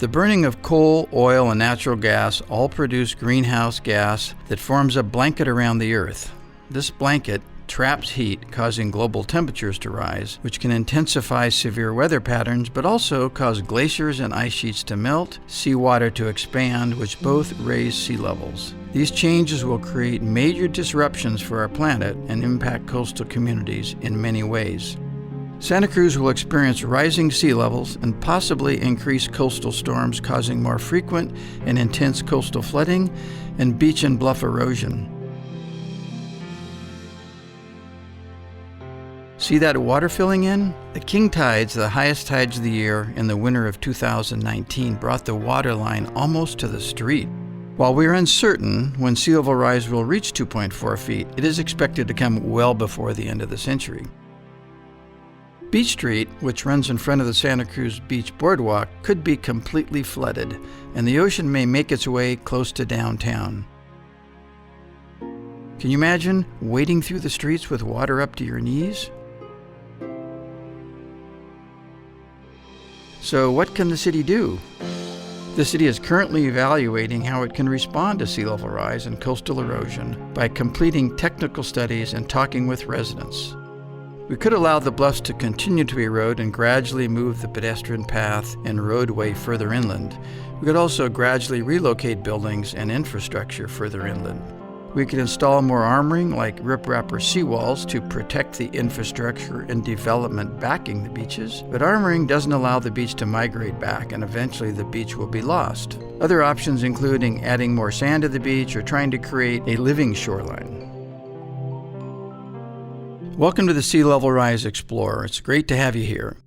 The burning of coal, oil, and natural gas all produce greenhouse gas that forms a blanket around the Earth. This blanket traps heat, causing global temperatures to rise, which can intensify severe weather patterns, but also cause glaciers and ice sheets to melt, seawater to expand, which both raise sea levels. These changes will create major disruptions for our planet and impact coastal communities in many ways. Santa Cruz will experience rising sea levels and possibly increased coastal storms, causing more frequent and intense coastal flooding and beach and bluff erosion. See that water filling in? The king tides, the highest tides of the year in the winter of 2019, brought the water line almost to the street. While we are uncertain when sea level rise will reach 2.4 feet, it is expected to come well before the end of the century. Beach Street, which runs in front of the Santa Cruz Beach Boardwalk, could be completely flooded, and the ocean may make its way close to downtown. Can you imagine wading through the streets with water up to your knees? So what can the city do? The city is currently evaluating how it can respond to sea level rise and coastal erosion by completing technical studies and talking with residents. We could allow the bluffs to continue to erode and gradually move the pedestrian path and roadway further inland. We could also gradually relocate buildings and infrastructure further inland. We could install more armoring like riprap or seawalls to protect the infrastructure and development backing the beaches, but armoring doesn't allow the beach to migrate back, and eventually the beach will be lost. Other options including adding more sand to the beach or trying to create a living shoreline. Welcome to the Sea Level Rise Explorer. It's great to have you here.